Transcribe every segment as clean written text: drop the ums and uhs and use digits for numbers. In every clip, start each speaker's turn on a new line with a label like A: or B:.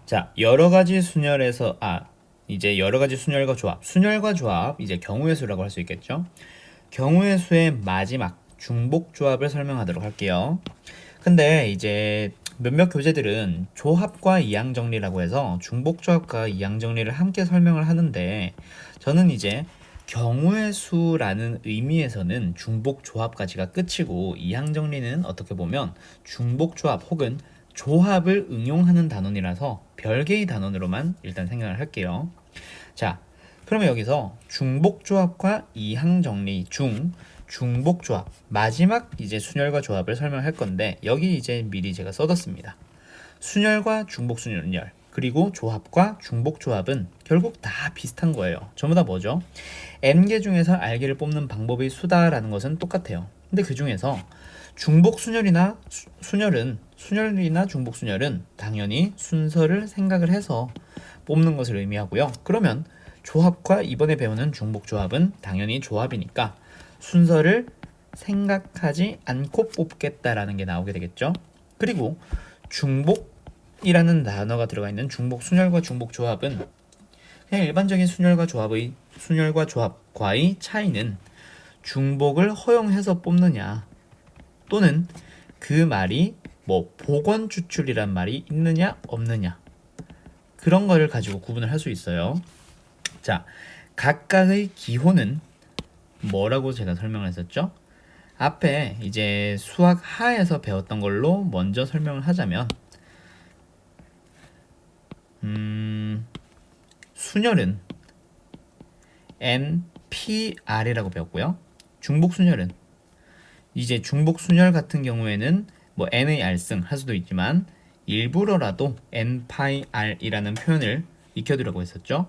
A: 자, 여러 가지 순열에서 이제 여러 가지 순열과 조합, 이제 경우의 수라고 할 수 있겠죠. 경우의 수의 마지막 중복 조합을 설명하도록 할게요. 근데 이제 몇몇 교재들은 조합과 이항 정리라고 해서 중복 조합과 이항 정리를 함께 설명을 하는데, 저는 이제 경우의 수라는 의미에서는 중복 조합까지가 끝이고, 이항 정리는 어떻게 보면 중복 조합 혹은 조합을 응용하는 단원이라서 별개의 단원으로만 일단 생각을 할게요. 자, 그러면 여기서 중복 조합과 이항 정리 중 중복 조합, 마지막 이제 순열과 조합을 설명할 건데, 여기 이제 미리 제가 써뒀습니다. 순열과 중복 순열, 그리고 조합과 중복 조합은 결국 다 비슷한 거예요. 전부 다 뭐죠? n개 중에서 r개를 뽑는 방법의 수다라는 것은 똑같아요. 근데 그 중에서 중복 순열이나 순열이나 중복 순열은 당연히 순서를 생각을 해서 뽑는 것을 의미하고요. 그러면 조합과 이번에 배우는 중복 조합은 당연히 조합이니까 순서를 생각하지 않고 뽑겠다라는 게 나오게 되겠죠. 그리고 중복이라는 단어가 들어가 있는 중복 순열과 중복 조합은 그냥 일반적인 순열과 조합과의 차이는 중복을 허용해서 뽑느냐, 또는 그 말이 뭐 복원 추출이란 말이 있느냐 없느냐, 그런 거를 가지고 구분을 할 수 있어요. 자, 각각의 기호는 뭐라고 제가 설명을 했었죠? 앞에 이제 수학 하에서 배웠던 걸로 먼저 설명을 하자면, 순열은 NPR이라고 배웠고요. 중복 순열은 이제 중복 순열 같은 경우에는 뭐 n의 r승 할 수도 있지만 일부러라도 nπr이라는 표현을 익혀두려고 했었죠.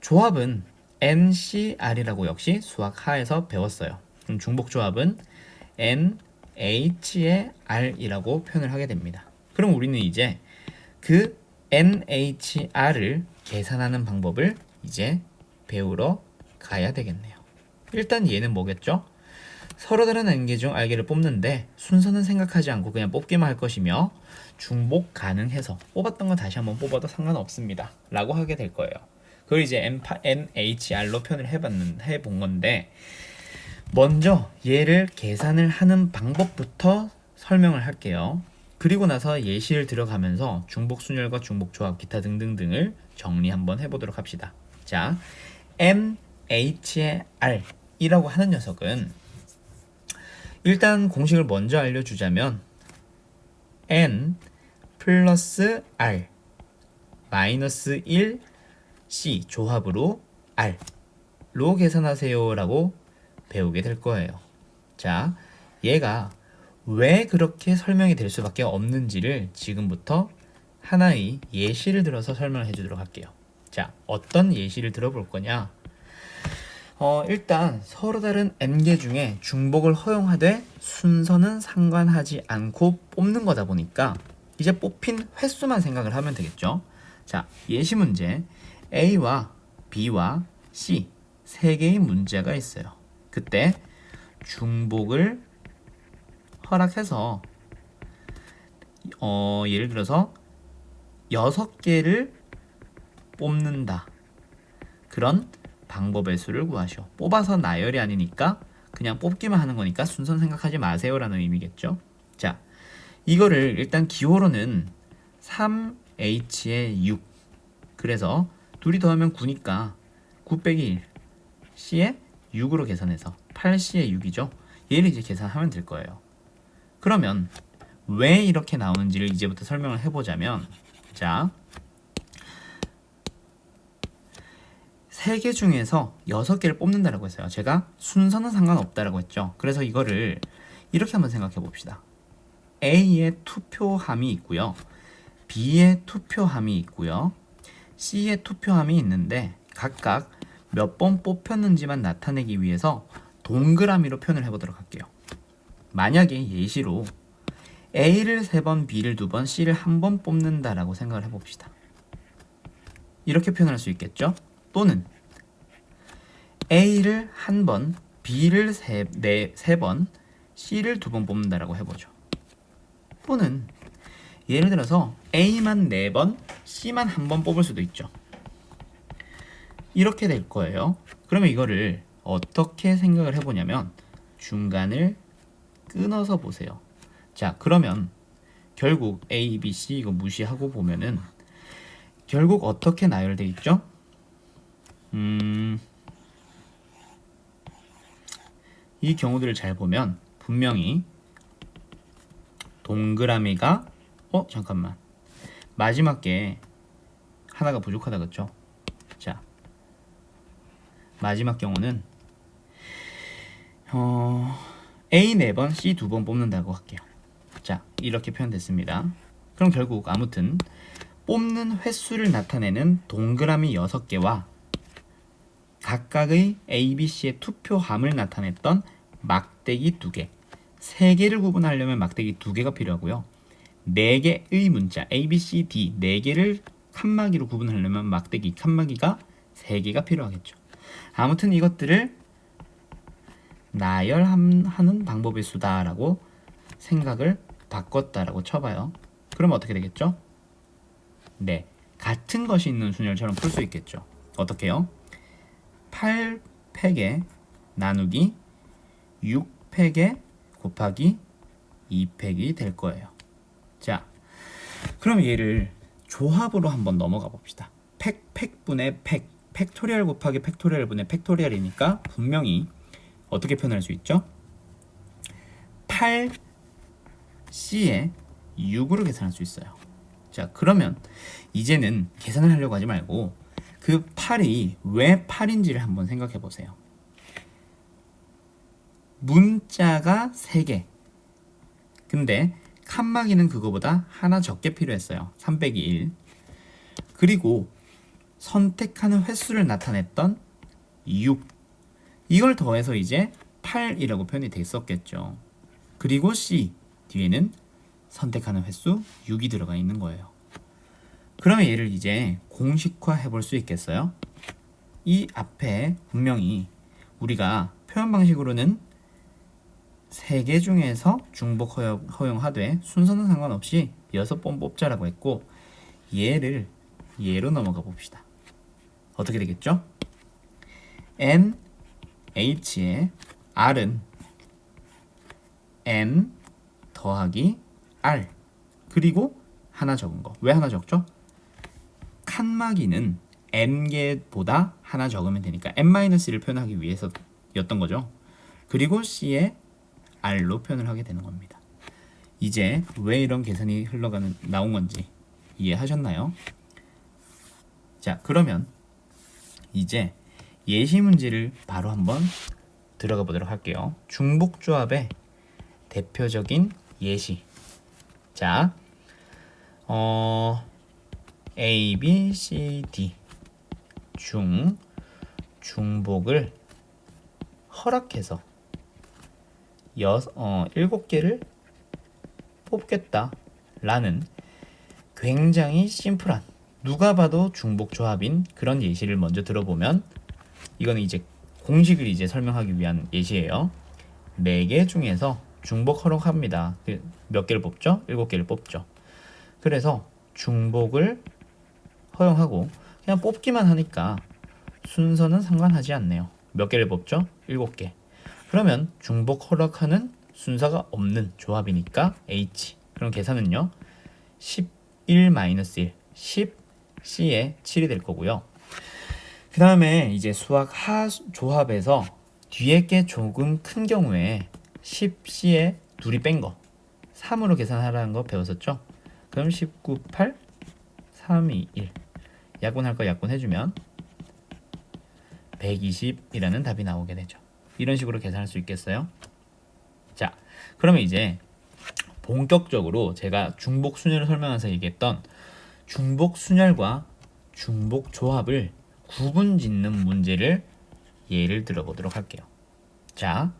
A: 조합은 NCR이라고 역시 수학 하에서 배웠어요. 그럼 중복 조합은 NH의 R이라고 표현을 하게 됩니다. 그럼 우리는 이제 그 NHR을 계산하는 방법을 이제 배우러 가야 되겠네요. 일단 얘는 뭐겠죠? 서로 다른 n개 중 r개를 뽑는데 순서는 생각하지 않고 그냥 뽑기만 할 것이며, 중복 가능해서 뽑았던 거 다시 한번 뽑아도 상관없습니다 라고 하게 될 거예요. 그걸 이제 NHR로 표현을 해본 건데, 먼저 얘를 계산을 하는 방법부터 설명을 할게요. 그리고 나서 예시를 들어가면서 중복 순열과 중복 조합 기타 등등등을 정리 한번 해보도록 합시다. 자, NHR이라고 하는 녀석은 일단 공식을 먼저 알려주자면 N 플러스 R 마이너스 1 C 조합으로 R로 계산하세요 라고 배우게 될 거예요. 자, 얘가 왜 그렇게 설명이 될 수밖에 없는지를 지금부터 하나의 예시를 들어서 설명을 해주도록 할게요. 자, 어떤 예시를 들어볼 거냐? 일단 서로 다른 n개 중에 중복을 허용하되 순서는 상관하지 않고 뽑는 거다 보니까 이제 뽑힌 횟수만 생각을 하면 되겠죠. 자, 예시 문제 A와 B와 C 세 개의 문제가 있어요. 그때 중복을 허락해서 예를 들어서 6개를 뽑는다, 그런 방법의 수를 구하시오. 뽑아서 나열이 아니니까 그냥 뽑기만 하는 거니까 순서는 생각하지 마세요 라는 의미겠죠. 자, 이거를 일단 기호로는 3H에 6, 그래서 둘이 더하면 9니까 9 빼기 1 C에 6으로 계산해서 8C에 6이죠. 얘를 이제 계산하면 될 거예요. 그러면 왜 이렇게 나오는지를 이제부터 설명을 해보자면, 자, 3개 중에서 6개를 뽑는다라고 했어요. 제가 순서는 상관없다라고 했죠. 그래서 이거를 이렇게 한번 생각해 봅시다. A의 투표함이 있고요, B의 투표함이 있고요, C의 투표함이 있는데 각각 몇 번 뽑혔는지만 나타내기 위해서 동그라미로 표현을 해보도록 할게요. 만약에 예시로 A를 3번, B를 2번, C를 1번 뽑는다라고 생각을 해봅시다. 이렇게 표현할 수 있겠죠? 또는 A를 1번, B를 3번, C를 2번 뽑는다라고 해보죠. 또는 예를 들어서 A만 4번, C만 1번 뽑을 수도 있죠. 이렇게 될 거예요. 그러면 이거를 어떻게 생각을 해보냐면 중간을 끊어서 보세요. 자, 그러면 결국 A, B, C 이거 무시하고 보면은 결국 어떻게 나열돼 있죠? 이 경우들을 잘 보면 분명히 동그라미가 잠깐만, 마지막 게 하나가 부족하다, 그쵸? 자, 마지막 경우는 A 4번, C 2번 뽑는다고 할게요. 자, 이렇게 표현됐습니다. 그럼 결국 아무튼 뽑는 횟수를 나타내는 동그라미 6개와 각각의 A, B, C의 투표함을 나타냈던 막대기 2개, 3개를 구분하려면 막대기 2개가 필요하고요. 4개의 문자 A, B, C, D 4개를 칸막이로 구분하려면 막대기 칸막이가 3개가 필요하겠죠. 아무튼 이것들을 나열하는 방법의 수다라고 생각을 바꿨다라고 쳐봐요. 그럼 어떻게 되겠죠? 네, 같은 것이 있는 순열처럼 풀 수 있겠죠. 어떻게요? 8팩에 나누기 6팩에 곱하기 2팩이 될 거예요. 자, 그럼 얘를 조합으로 한번 넘어가 봅시다. 팩분의 팩, 팩토리얼 곱하기 팩토리얼 분의 팩토리얼이니까 분명히 어떻게 표현할 수 있죠? 8C에 6으로 계산할 수 있어요. 자, 그러면 이제는 계산을 하려고 하지 말고 그 8이 왜 8인지를 한번 생각해 보세요. 문자가 3개. 근데 칸막이는 그거보다 하나 적게 필요했어요. 3 빼기 1. 그리고 선택하는 횟수를 나타냈던 6. 이걸 더해서 이제 8이라고 표현이 됐었겠죠. 그리고 C 뒤에는 선택하는 횟수 6이 들어가 있는 거예요. 그러면 얘를 이제 공식화 해볼 수 있겠어요? 이 앞에 분명히 우리가 표현 방식으로는 3개 중에서 중복 허용하되 순서는 상관없이 6번 뽑자라고 했고, 얘를 얘로 넘어가 봅시다. 어떻게 되겠죠? N, H의 R은 N 더하기 R, 그리고 하나 적은 거. 왜 하나 적죠? 칸막이는 N개보다 하나 적으면 되니까 N-를 표현하기 위해서였던 거죠. 그리고 C에 R로 표현을 하게 되는 겁니다. 이제 왜 이런 계산이 나온 건지 이해하셨나요? 자, 그러면 이제 예시 문제를 바로 한번 들어가 보도록 할게요. 중복조합의 대표적인 예시. 자, A, B, C, D 중복을 허락해서 7개를 뽑겠다라는 굉장히 심플한, 누가 봐도 중복 조합인 그런 예시를 먼저 들어보면, 이거는 이제 공식을 이제 설명하기 위한 예시예요. 4개 중에서 중복 허락합니다. 몇 개를 뽑죠? 7개를 뽑죠. 그래서 중복을 허용하고 그냥 뽑기만 하니까 순서는 상관하지 않네요. 몇 개를 뽑죠? 7개. 그러면 중복 허락하는 순서가 없는 조합이니까 H. 그럼 계산은요, 11-1, 10C에 7이 될 거고요. 그 다음에 이제 수학 하 조합에서 뒤에 게 조금 큰 경우에 10C에 둘이 뺀 거 3으로 계산하라는 거 배웠었죠? 그럼 19, 8, 3, 2, 1 약분할 거 약분해주면 120이라는 답이 나오게 되죠. 이런 식으로 계산할 수 있겠어요? 자, 그러면 이제 본격적으로 제가 중복 순열을 설명하면서 얘기했던 중복 순열과 중복 조합을 구분 짓는 문제를 예를 들어 보도록 할게요. 자,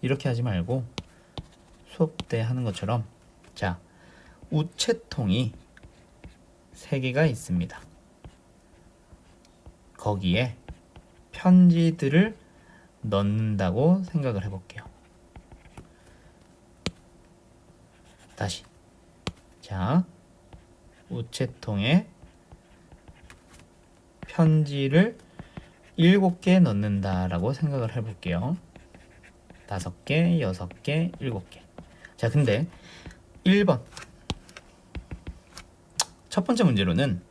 A: 이렇게 하지 말고 수업 때 하는 것처럼, 자, 우체통이 3개가 있습니다. 거기에 편지들을 넣는다고 생각을 해볼게요. 다시. 자, 우체통에 편지를 7개 넣는다라고 생각을 해볼게요. 5개, 6개, 7개. 자, 근데 1번 첫 번째 문제로는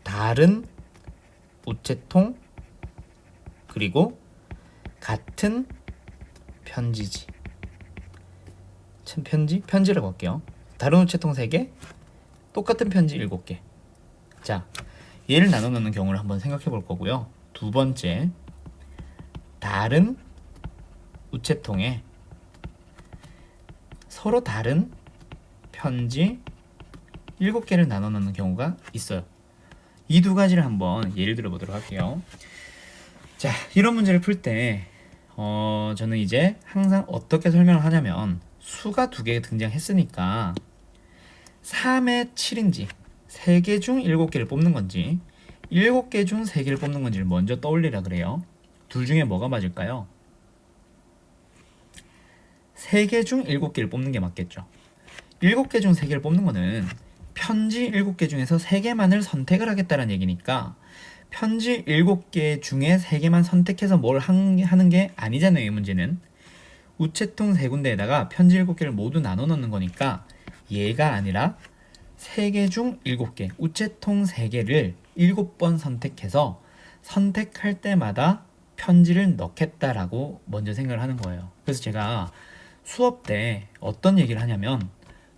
A: 다른 우체통 그리고 같은 편지지. 편지라고 할게요. 다른 우체통 3개, 똑같은 편지 7개. 자, 얘를 나눠 넣는 경우를 한번 생각해 볼 거고요. 두 번째, 다른 우체통에 서로 다른 편지 7개를 나눠 넣는 경우가 있어요. 이 두 가지를 한번 예를 들어 보도록 할게요. 자, 이런 문제를 풀 때 저는 이제 항상 어떻게 설명을 하냐면 수가 2개 등장했으니까 3의 7인지 3개 중 7개를 뽑는 건지 7개 중 3개를 뽑는 건지를 먼저 떠올리라 그래요. 둘 중에 뭐가 맞을까요? 3개 중 7개를 뽑는 게 맞겠죠. 7개 중 3개를 뽑는 거는 편지 7개 중에서 3개만을 선택을 하겠다는 얘기니까 편지 7개 중에 3개만 선택해서 뭘 하는 게 아니잖아요. 이 문제는 우체통 3군데에다가 편지 7개를 모두 나눠 넣는 거니까 얘가 아니라 3개 중 7개, 우체통 3개를 7번 선택해서 선택할 때마다 편지를 넣겠다라고 먼저 생각을 하는 거예요. 그래서 제가 수업 때 어떤 얘기를 하냐면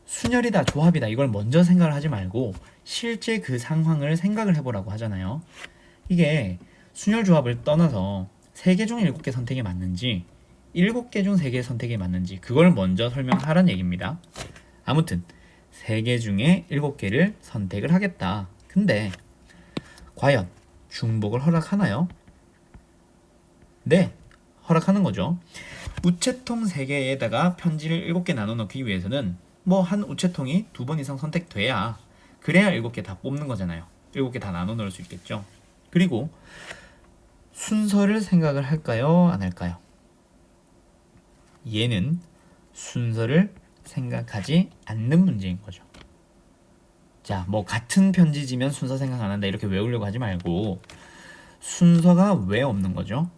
A: 순열이다, 조합이다 이걸 먼저 생각을 하지 말고 실제 그 상황을 생각을 해보라고 하잖아요. 이게 순열 조합을 떠나서 3개 중 7개 선택이 맞는지 7개 중 3개 선택이 맞는지 그걸 먼저 설명하라는 얘기입니다. 아무튼 3개 중에 7개를 선택을 하겠다. 근데 과연 중복을 허락하나요? 네, 허락하는 거죠. 우체통 3개에다가 편지를 7개 나눠 넣기 위해서는 뭐 한 우체통이 2번 이상 선택돼야 그래야 7개 다 뽑는 거잖아요. 7개 다 나눠 넣을 수 있겠죠. 그리고 순서를 생각을 할까요? 안 할까요? 얘는 순서를 생각하지 않는 문제인 거죠. 자, 뭐 같은 편지지면 순서 생각 안 한다 이렇게 외우려고 하지 말고 순서가 왜 없는 거죠?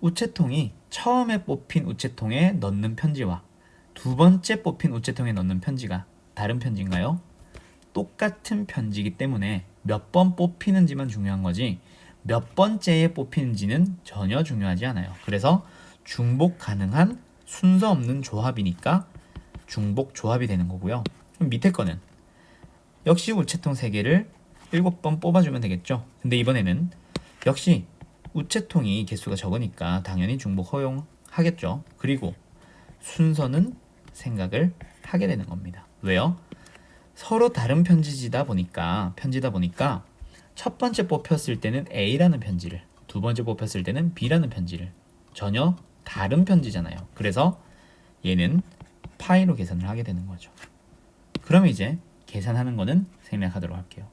A: 우체통이 처음에 뽑힌 우체통에 넣는 편지와 두 번째 뽑힌 우체통에 넣는 편지가 다른 편지인가요? 똑같은 편지이기 때문에 몇 번 뽑히는지만 중요한 거지 몇 번째에 뽑히는지는 전혀 중요하지 않아요. 그래서 중복 가능한 순서 없는 조합이니까 중복 조합이 되는 거고요. 그럼 밑에 거는 역시 우체통 3개를 7번 뽑아주면 되겠죠. 근데 이번에는 역시 우체통이 개수가 적으니까 당연히 중복 허용하겠죠. 그리고 순서는 생각을 하게 되는 겁니다. 왜요? 서로 다른 편지다 보니까 첫 번째 뽑혔을 때는 A라는 편지를, 두 번째 뽑혔을 때는 B라는 편지를 전혀 다른 편지잖아요. 그래서 얘는 파이로 계산을 하게 되는 거죠. 그러면 이제 계산하는 거는 생략하도록 할게요.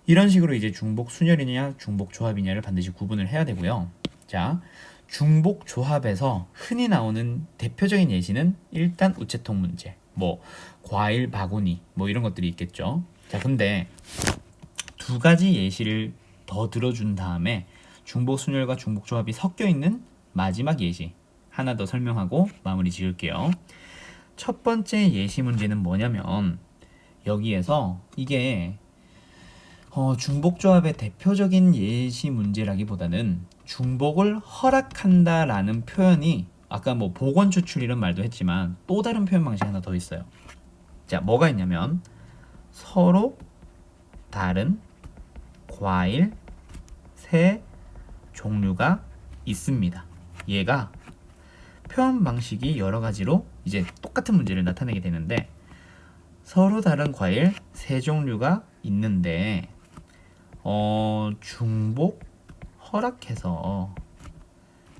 A: 이런 식으로 이제 중복 순열이냐 중복 조합이냐를 반드시 구분을 해야 되고요. 자, 중복 조합에서 흔히 나오는 대표적인 예시는 일단 우체통 문제, 뭐 과일 바구니 뭐 이런 것들이 있겠죠. 자, 근데 두 가지 예시를 더 들어준 다음에 중복 순열과 중복 조합이 섞여 있는 마지막 예시 하나 더 설명하고 마무리 지을게요. 첫 번째 예시 문제는 뭐냐면 여기에서 이게 중복 조합의 대표적인 예시 문제라기보다는 중복을 허락한다라는 표현이 아까 뭐 복원 추출 이런 말도 했지만 또 다른 표현 방식이 하나 더 있어요. 자, 뭐가 있냐면 서로 다른 과일 세 종류가 있습니다. 얘가 표현 방식이 여러 가지로 이제 똑같은 문제를 나타내게 되는데 서로 다른 과일 세 종류가 있는데 중복 허락해서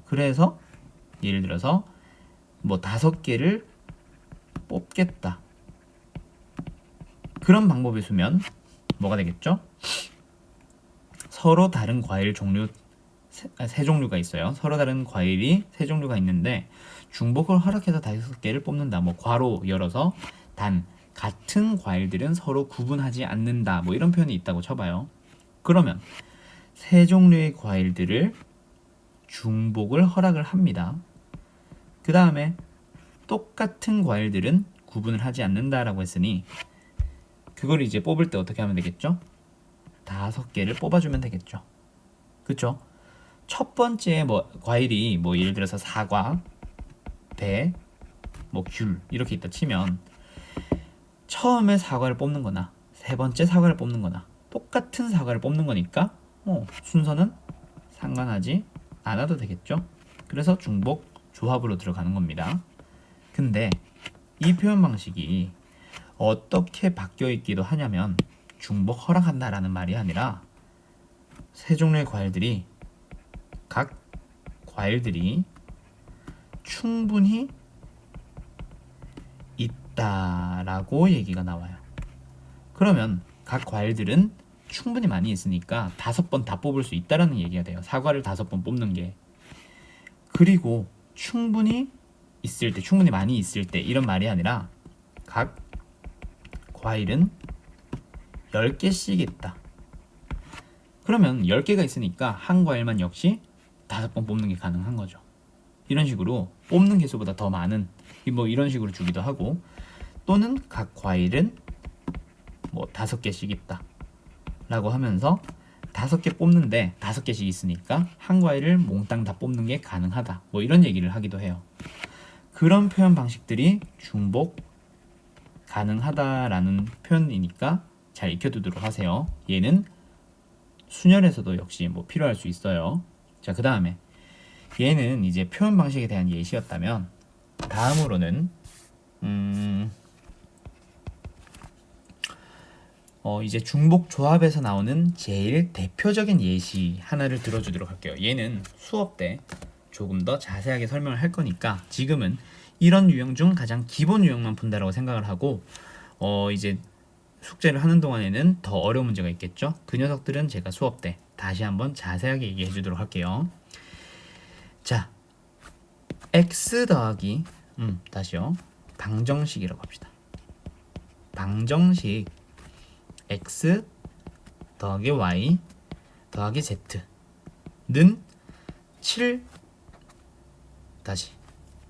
A: 그래서 예를 들어서 뭐 5개를 뽑겠다. 그런 방법을 쓰면 뭐가 되겠죠? 서로 다른 과일 종류 세 종류가 있어요. 서로 다른 과일이 세 종류가 있는데 중복을 허락해서 5개를 뽑는다. 뭐 괄호 열어서 단 같은 과일들은 서로 구분하지 않는다. 뭐 이런 표현이 있다고 쳐봐요. 그러면 세 종류의 과일들을 중복을 허락을 합니다. 그 다음에 똑같은 과일들은 구분을 하지 않는다라고 했으니 그걸 이제 뽑을 때 어떻게 하면 되겠죠? 5개를 뽑아주면 되겠죠. 그쵸? 첫 번째 뭐 과일이 뭐 예를 들어서 사과, 배, 뭐 귤 이렇게 있다 치면 처음에 사과를 뽑는 거나 세 번째 사과를 뽑는 거나 똑같은 사과를 뽑는 거니까 순서는 상관하지 않아도 되겠죠. 그래서 중복 조합으로 들어가는 겁니다. 근데 이 표현 방식이 어떻게 바뀌어 있기도 하냐면 중복 허락한다라는 말이 아니라 세 종류의 과일들이 각 과일들이 충분히 있다라고 얘기가 나와요. 그러면 각 과일들은 충분히 많이 있으니까 5번 다 뽑을 수 있다라는 얘기가 돼요. 사과를 5번 뽑는 게. 그리고 충분히 있을 때, 충분히 많이 있을 때 이런 말이 아니라 각 과일은 10개씩 있다. 그러면 10개가 있으니까 한 과일만 역시 5번 뽑는 게 가능한 거죠. 이런 식으로 뽑는 개수보다 더 많은 뭐 이런 식으로 주기도 하고 또는 각 과일은 뭐 5개씩 있다 라고 하면서 5개 뽑는데 5개씩 있으니까 한 과일을 몽땅 다 뽑는 게 가능하다 뭐 이런 얘기를 하기도 해요. 그런 표현 방식들이 중복 가능하다라는 표현이니까 잘 익혀두도록 하세요. 얘는 순열에서도 역시 뭐 필요할 수 있어요. 자, 그 다음에 얘는 이제 표현 방식에 대한 예시였다면 다음으로는 이제 중복 조합에서 나오는 제일 대표적인 예시 하나를 들어주도록 할게요. 얘는 수업 때 조금 더 자세하게 설명을 할 거니까 지금은 이런 유형 중 가장 기본 유형만 푼다라고 생각을 하고 이제 숙제를 하는 동안에는 더 어려운 문제가 있겠죠. 그 녀석들은 제가 수업 때 다시 한번 자세하게 얘기해 주도록 할게요. 자, x 더하기 다시요. 방정식이라고 합시다. 방정식 x 더하기 y 더하기 z는 7 다시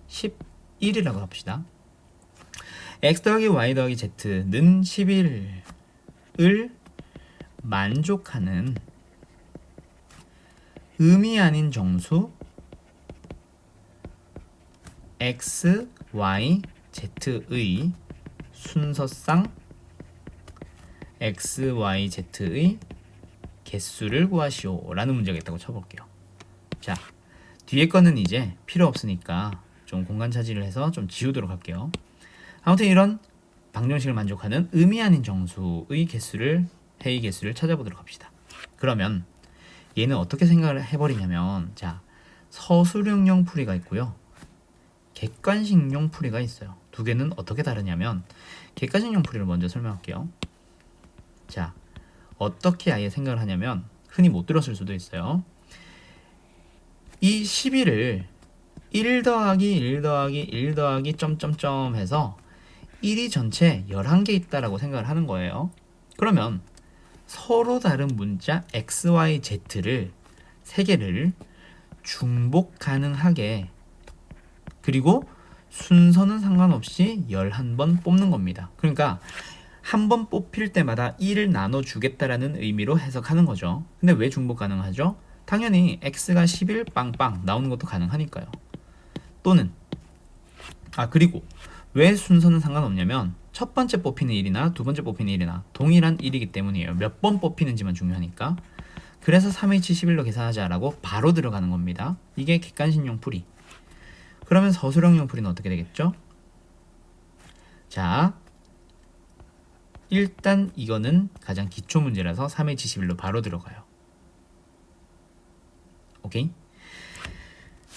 A: 11이라고 합시다. x 더하기 y 더하기 z는 11을 만족하는 음이 아닌 정수 x, y, z의 순서상 x, y, z의 개수를 구하시오 라는 문제가 있다고 쳐볼게요. 자, 뒤에 거는 이제 필요 없으니까 좀 공간 차지를 해서 좀 지우도록 할게요. 아무튼 이런 방정식을 만족하는 음이 아닌 정수의 개수를 회의 개수를 찾아보도록 합시다. 그러면 얘는 어떻게 생각을 해버리냐면 자, 서술형용 풀이가 있고요. 객관식용 풀이가 있어요. 두 개는 어떻게 다르냐면 객관식용 풀이를 먼저 설명할게요. 자, 어떻게 아예 생각을 하냐면 흔히 못 들었을 수도 있어요. 이 11을 1 더하기 1 더하기 1 더하기 점점점 해서 1이 전체 11개 있다라고 생각을 하는 거예요. 그러면 서로 다른 문자 x, y, z를 3개를 중복 가능하게 그리고 순서는 상관없이 11번 뽑는 겁니다. 그러니까 한 번 뽑힐 때마다 1을 나눠주겠다라는 의미로 해석하는 거죠. 근데 왜 중복 가능하죠? 당연히 x가 11 빵빵 나오는 것도 가능하니까요. 또는 그리고 왜 순서는 상관없냐면 첫 번째 뽑히는 1이나 두 번째 뽑히는 1이나 동일한 1이기 때문이에요. 몇 번 뽑히는지만 중요하니까. 그래서 3H11로 계산하자라고 바로 들어가는 겁니다. 이게 객관식용 풀이. 그러면 서술형용 풀이는 어떻게 되겠죠? 자, 일단 이거는 가장 기초 문제라서 3H11로 바로 들어가요. 오케이?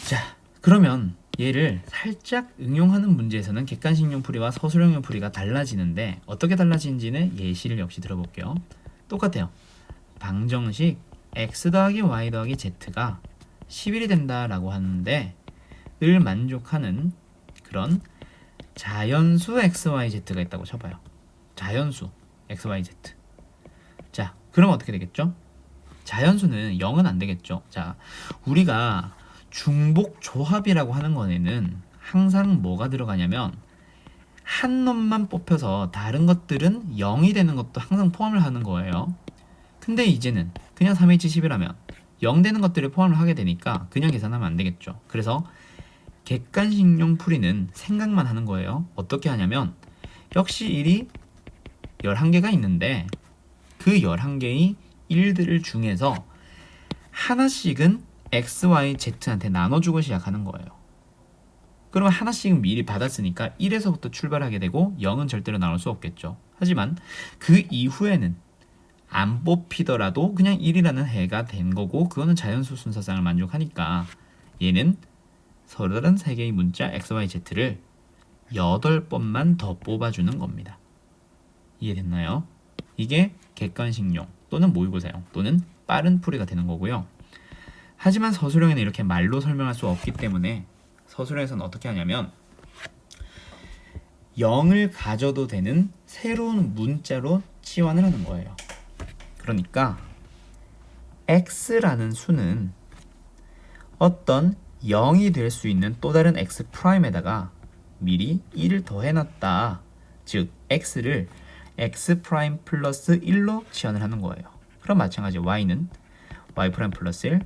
A: 자, 그러면 얘를 살짝 응용하는 문제에서는 객관식용 풀이와 서술형용 풀이가 달라지는데 어떻게 달라지는지는 예시를 역시 들어볼게요. 똑같아요. 방정식 x 더하기 y 더하기 z가 10일이 된다라고 하는데 을 만족하는 그런 자연수 XYZ가 있다고 쳐봐요. 자연수 XYZ. 자, 그럼 어떻게 되겠죠? 자연수는 0은 안 되겠죠. 자, 우리가 중복 조합이라고 하는 거에는 항상 뭐가 들어가냐면 한 놈만 뽑혀서 다른 것들은 0이 되는 것도 항상 포함을 하는 거예요. 근데 이제는 그냥 3H10이라면 0 되는 것들을 포함을 하게 되니까 그냥 계산하면 안 되겠죠. 그래서 객관식용 풀이는 생각만 하는 거예요. 어떻게 하냐면 역시 1이 11개가 있는데 그 11개의 1들 중에서 하나씩은 X, Y, Z한테 나눠주고 시작하는 거예요. 그러면 하나씩은 미리 받았으니까 1에서부터 출발하게 되고 0은 절대로 나올 수 없겠죠. 하지만 그 이후에는 안 뽑히더라도 그냥 1이라는 해가 된 거고 그거는 자연수 순서상을 만족하니까 얘는 서로 다른 3개의 문자 X, Y, Z를 8번만 더 뽑아주는 겁니다. 이해됐나요? 이게 객관식용 또는 모의고사용 또는 빠른 풀이가 되는 거고요. 하지만 서술형에는 이렇게 말로 설명할 수 없기 때문에 서술형에서는 어떻게 하냐면 0을 가져도 되는 새로운 문자로 치환을 하는 거예요. 그러니까 x라는 수는 어떤 0이 될 수 있는 또 다른 x'에다가 미리 1을 더해놨다. 즉 x를 x' 플러스 1로 치환을 하는 거예요. 그럼 마찬가지 y는 y' 플러스 1,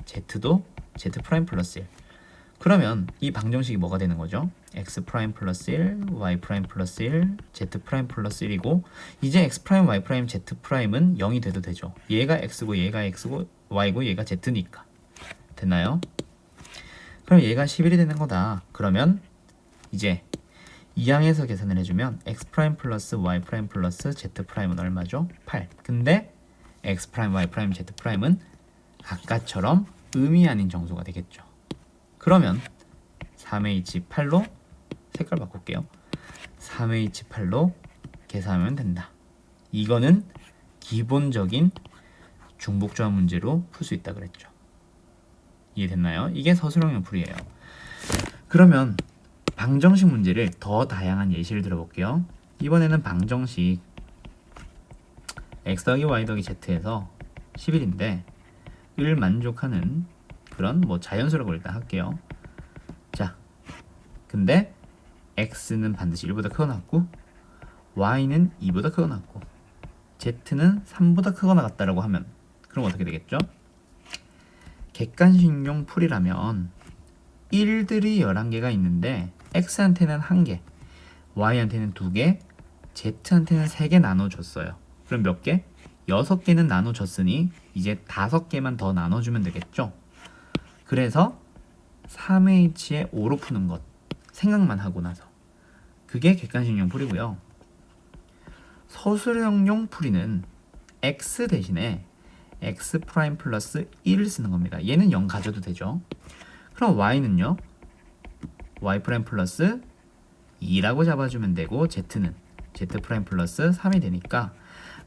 A: z도 z' 플러스 1. 그러면 이 방정식이 뭐가 되는 거죠? x' 플러스 1, y' 플러스 1, z' 플러스 1이고 이제 x', y', z'은 0이 돼도 되죠. 얘가 x고 얘가 x고 y고 얘가 z니까. 됐나요? 그럼 얘가 11이 되는 거다. 그러면 이제 이항에서 계산을 해주면 x' 플러스 y' 플러스 z'은 얼마죠? 8. 근데 x', y', z'은 아까처럼 음이 아닌 정수가 되겠죠. 그러면 3H8로 색깔 바꿀게요. 3H8로 계산하면 된다. 이거는 기본적인 중복조합 문제로 풀 수 있다 그랬죠. 이해됐나요? 이게 서술형용 풀이에요. 그러면 방정식 문제를 더 다양한 예시를 들어볼게요. 이번에는 방정식 x 더하기 y 더하기 z에서 11인데 을 만족하는 그런 뭐 자연수라고 일단 할게요. 자, 근데 x는 반드시 1보다 크거나 같고 y는 2보다 크거나 같고 z는 3보다 크거나 같다라고 하면 그럼 어떻게 되겠죠? 객관식용 풀이라면 1들이 11개가 있는데 x한테는 1개, y한테는 2개, z한테는 3개 나눠줬어요. 그럼 몇 개? 6개는 나눠줬으니 이제 5개만 더 나눠주면 되겠죠? 그래서 3H에 5로 푸는 것 생각만 하고 나서 그게 객관식용 풀이고요. 서술형용 풀이는 x 대신에 x' 플러스 1을 쓰는 겁니다. 얘는 0 가져도 되죠. 그럼 y는요? y' 플러스 2라고 잡아주면 되고 z는 z' 플러스 3이 되니까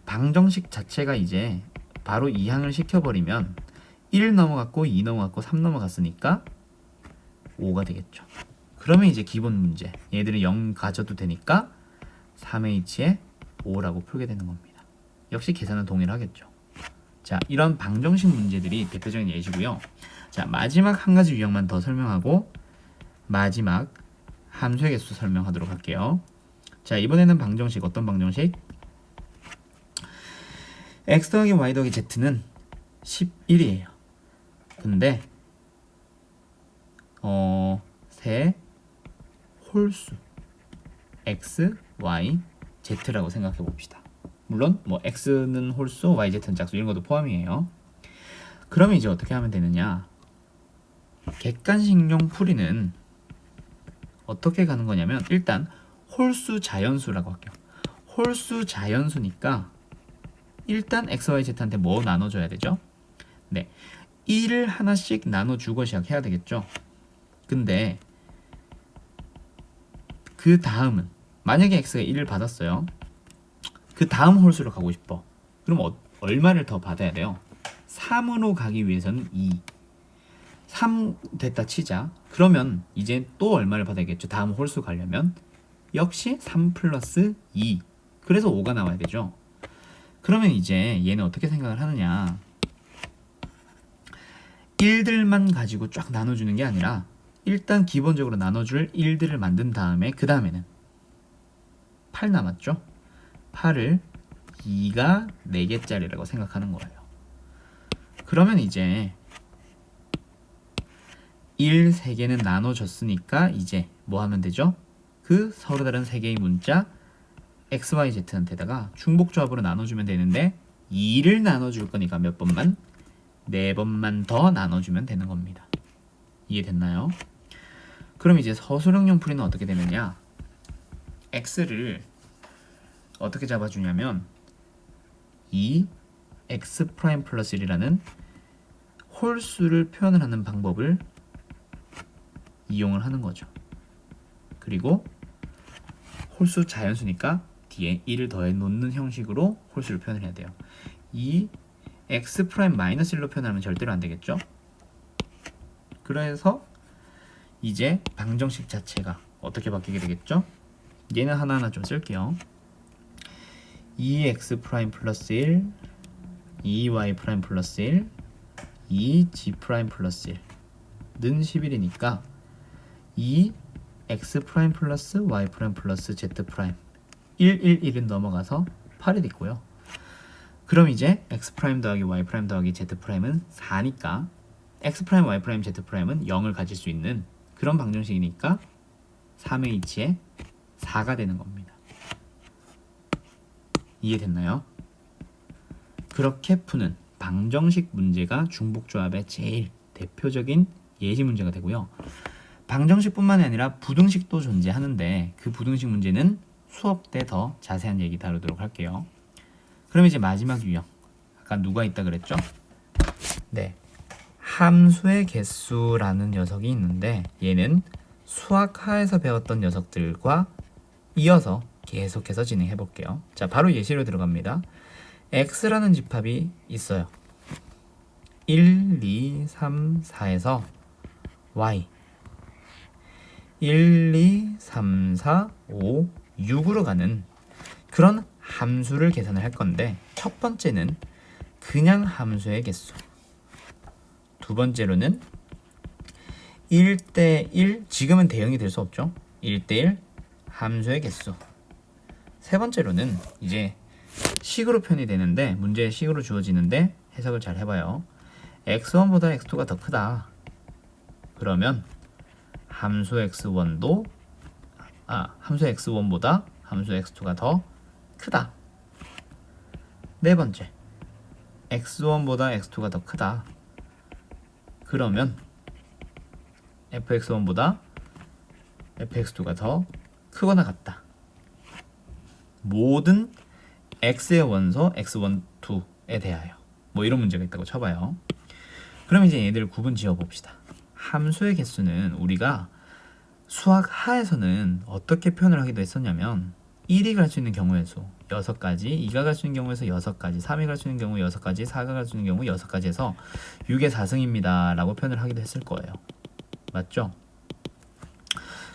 A: 방정식 자체가 이제 바로 이항을 시켜버리면 1 넘어갔고 2 넘어갔고 3 넘어갔으니까 5가 되겠죠. 그러면 이제 기본 문제 얘들은 0 가져도 되니까 3H에 5라고 풀게 되는 겁니다. 역시 계산은 동일하겠죠. 자, 이런 방정식 문제들이 대표적인 예시고요. 자, 마지막 한 가지 유형만 더 설명하고 마지막 함수의 개수 설명하도록 할게요. 자, 이번에는 방정식 어떤 방정식? x 더하기 y 더하기 z는 11이에요. 근데 세 홀수 x, y, z라고 생각해 봅시다. 물론 뭐 x는 홀수, y, z는 짝수 이런 것도 포함이에요. 그러면 이제 어떻게 하면 되느냐? 객관식용 풀이는 어떻게 가는 거냐면 일단 홀수 자연수라고 할게요. 홀수 자연수니까 일단 x, y, z한테 뭐 나눠줘야 되죠? 네, 1을 하나씩 나눠주고 시작해야 되겠죠. 근데 그 다음은 만약에 x가 1을 받았어요. 그 다음 홀수로 가고 싶어. 그럼 얼마를 더 받아야 돼요? 3으로 가기 위해서는 2. 3 됐다 치자. 그러면 이제 또 얼마를 받아야겠죠? 다음 홀수 가려면 역시 3 플러스 2. 그래서 5가 나와야 되죠. 그러면 이제 얘는 어떻게 생각을 하느냐. 1들만 가지고 쫙 나눠주는 게 아니라 일단 기본적으로 나눠줄 1들을 만든 다음에 그 다음에는 8 남았죠? 8을 2가 4개짜리라고 생각하는 거예요. 그러면 이제 1, 3개는 나눠줬으니까 이제 뭐 하면 되죠? 그 서로 다른 3개의 문자 XYZ한테다가 중복조합으로 나눠주면 되는데 2를 나눠줄 거니까 몇 번만? 4번만 더 나눠주면 되는 겁니다. 이해됐나요? 그럼 이제 서술형용 풀이는 어떻게 되느냐? x를 어떻게 잡아주냐면 이 x 프라임 플러스 1이라는 홀수를 표현을 하는 방법을 이용을 하는 거죠. 그리고 홀수 자연수니까 뒤에 1을 더해 놓는 형식으로 홀수를 표현을 해야 돼요. 이 x 프라임 마이너스 1로 표현하면 절대로 안 되겠죠? 그래서 이제 방정식 자체가 어떻게 바뀌게 되겠죠? 얘는 하나하나 좀 쓸게요. 2x 프라임 플러스 1, 2y 프라임 플러스 1, 2g 프라임 플러스 1는 11이니까 2x 프라임 플러스 y 프라임 플러스 z 프라임 1, 1, 1은 넘어가서 8이 됐고요. 그럼 이제 x 프라임 더하기 y 프라임 더하기 z 프라임은 4니까 x 프라임 y 프라임 z 프라임은 0을 가질 수 있는 그런 방정식이니까 3의 이치에 4가 되는 겁니다. 이해됐나요? 그렇게 푸는 방정식 문제가 중복조합의 제일 대표적인 예시 문제가 되고요. 방정식뿐만이 아니라 부등식도 존재하는데 그 부등식 문제는 수업 때 더 자세한 얘기 다루도록 할게요. 그럼 이제 마지막 유형. 아까 누가 있다 그랬죠? 네. 함수의 개수라는 녀석이 있는데 얘는 수학하에서 배웠던 녀석들과 이어서 계속해서 진행해 볼게요. 자, 바로 예시로 들어갑니다. x라는 집합이 있어요. 1, 2, 3, 4에서 y 1, 2, 3, 4, 5, 6으로 가는 그런 함수를 계산을 할 건데 첫 번째는 그냥 함수의 개수, 두 번째로는 1대1, 지금은 대응이 될 수 없죠. 1대1 함수의 개수, 세 번째로는 이제 식으로 표현이 되는데 문제의 식으로 주어지는데 해석을 잘 해봐요. x1보다 x2가 더 크다. 그러면 함수 x1보다 함수 x2가 더 크다. 네 번째, x1보다 x2가 더 크다. 그러면 fx1보다 fx2가 더 크거나 같다. 모든 x의 원소 x1, 2에 대하여 뭐 이런 문제가 있다고 쳐봐요. 그럼 이제 얘들을 구분 지어 봅시다. 함수의 개수는 우리가 수학 하에서는 어떻게 표현을 하기도 했었냐면 1이 갈 수 있는 경우의 수 6가지, 2가 갈 수 있는 경우에서 6가지, 3이 갈 수 있는 경우 6가지, 4가 갈 수 있는 경우 6가지 해서 6의 4승입니다 라고 표현을 하기도 했을 거예요. 맞죠?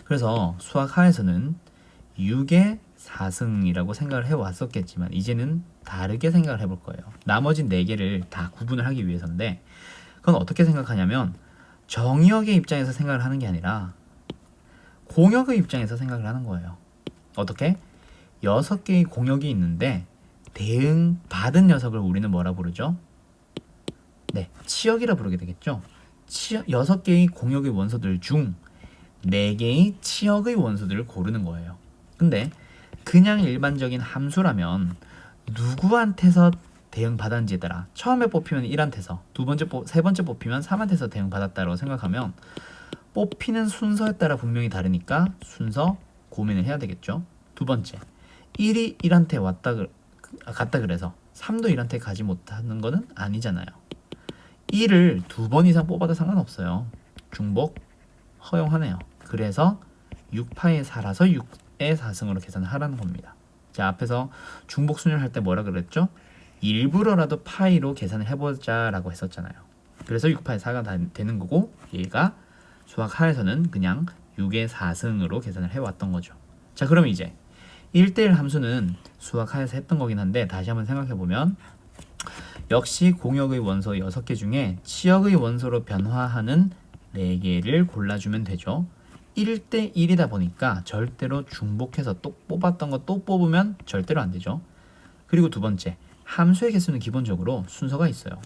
A: 그래서 수학 하에서는 6의 4승이라고 생각을 해왔었겠지만 이제는 다르게 생각을 해볼 거예요. 나머지 4개를 다 구분을 하기 위해서인데 그건 어떻게 생각하냐면 정의역의 입장에서 생각을 하는 게 아니라 공역의 입장에서 생각을 하는 거예요. 어떻게? 6개의 공역이 있는데 대응 받은 녀석을 우리는 뭐라 부르죠? 네, 치역이라 부르게 되겠죠. 6개의 공역의 원소들 중 4개의 치역의 원소들을 고르는 거예요. 근데 그냥 일반적인 함수라면 누구한테서 대응받았는지에 따라 처음에 뽑히면 1한테서 세 번째 뽑히면 3한테서 대응받았다고 생각하면 뽑히는 순서에 따라 분명히 다르니까 순서 고민을 해야 되겠죠. 두 번째, 1이 1한테 갔다 그래서 3도 1한테 가지 못하는 거는 아니잖아요. 1을 2번 이상 뽑아도 상관없어요. 중복 허용하네요. 그래서 6파의 4라서 6의 4승으로 계산을 하라는 겁니다. 자, 앞에서 중복 순열 할 때 뭐라 그랬죠? 일부러라도 파이로 계산을 해보자 라고 했었잖아요. 그래서 6파의 4가 되는 거고, 얘가 수학 하에서는 그냥 6의 4승으로 계산을 해왔던 거죠. 자, 그럼 이제 1대1 함수는 수학 하에서 했던 거긴 한데, 다시 한번 생각해보면 역시 공역의 원소 6개 중에 치역의 원소로 변화하는 4개를 골라주면 되죠. 1대1이다 보니까 절대로 중복해서 또 뽑았던 거 또 뽑으면 절대로 안 되죠. 그리고 두 번째, 함수의 개수는 기본적으로 순서가 있어요.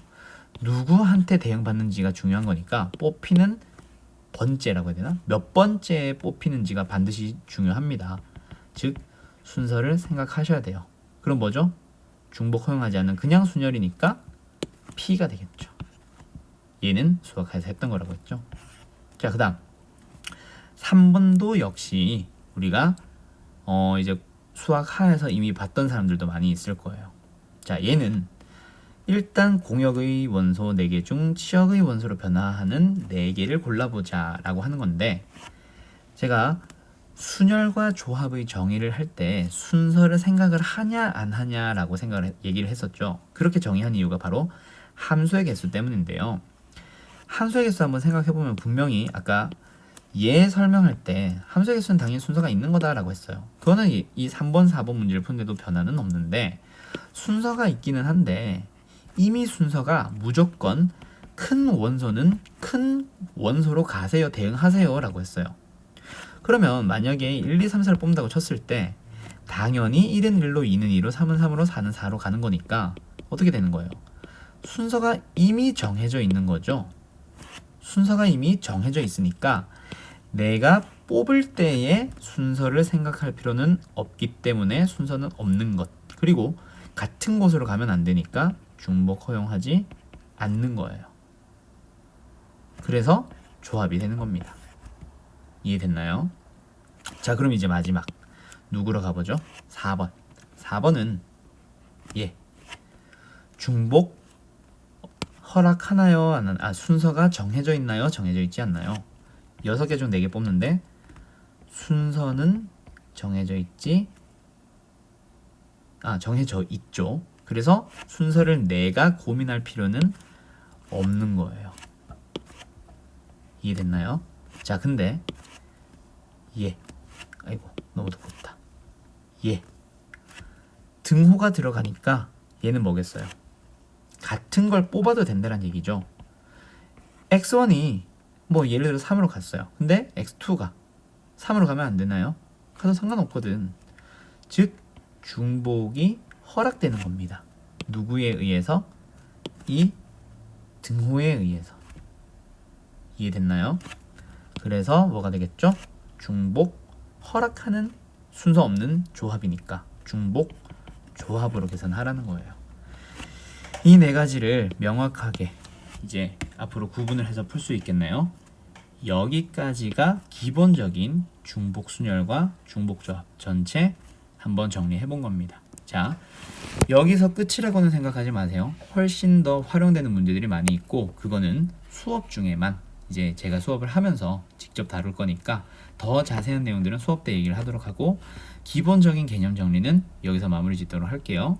A: 누구한테 대응받는지가 중요한 거니까 뽑히는 번째라고 해야 되나? 몇 번째에 뽑히는지가 반드시 중요합니다. 즉 순서를 생각하셔야 돼요. 그럼 뭐죠? 중복 허용하지 않는 그냥 순열이니까 P가 되겠죠. 얘는 수학하에서 했던 거라고 했죠. 자, 그 다음 3번도 역시 우리가 이제 수학하에서 이미 봤던 사람들도 많이 있을 거예요. 자, 얘는 일단 공역의 원소 4개 중 치역의 원소로 변화하는 4개를 골라보자 라고 하는 건데, 제가 순열과 조합의 정의를 할 때 순서를 생각을 하냐 안 하냐 라고 얘기를 했었죠. 그렇게 정의한 이유가 바로 함수의 개수 때문인데요. 함수의 개수 한번 생각해보면 분명히 아까 얘 설명할 때 함수의 개수는 당연히 순서가 있는 거다 라고 했어요. 그거는 이 3번 4번 문제를 푸는데도 변화는 없는데, 순서가 있기는 한데 이미 순서가 무조건 큰 원소는 큰 원소로 가세요, 대응하세요 라고 했어요. 그러면 만약에 1, 2, 3, 4를 뽑는다고 쳤을 때 당연히 1은 1로, 2는 2로, 3은 3으로, 4는 4로 가는 거니까 어떻게 되는 거예요? 순서가 이미 정해져 있는 거죠. 순서가 이미 정해져 있으니까 내가 뽑을 때의 순서를 생각할 필요는 없기 때문에 순서는 없는 것. 그리고 같은 곳으로 가면 안 되니까 중복 허용하지 않는 거예요. 그래서 조합이 되는 겁니다. 이해됐나요? 자, 그럼 이제 마지막 누구로 가보죠? 4번. 4번은 중복 허락하나요? 순서가 정해져 있나요? 정해져 있지 않나요? 6개 중 4개 뽑는데 순서는 정해져 있죠. 그래서 순서를 내가 고민할 필요는 없는 거예요. 이해됐나요? 자, 근데 아이고 너무 두껍다. 등호가 들어가니까 얘는 뭐겠어요? 같은 걸 뽑아도 된다는 얘기죠. x1이 뭐 예를 들어 3으로 갔어요. 근데 x2가 3으로 가면 안 되나요? 가도 상관없거든. 즉 중복이 허락되는 겁니다. 누구에 의해서? 이 등호에 의해서. 이해됐나요? 그래서 뭐가 되겠죠? 중복 허락하는 순서 없는 조합이니까 중복 조합으로 계산하라는 거예요. 이 4가지를 명확하게 이제 앞으로 구분을 해서 풀 수 있겠네요. 여기까지가 기본적인 중복 순열과 중복 조합 전체 한번 정리해 본 겁니다. 자, 여기서 끝이라고는 생각하지 마세요. 훨씬 더 활용되는 문제들이 많이 있고, 그거는 수업 중에만 이제 제가 수업을 하면서 직접 다룰 거니까 더 자세한 내용들은 수업 때 얘기를 하도록 하고, 기본적인 개념 정리는 여기서 마무리 짓도록 할게요.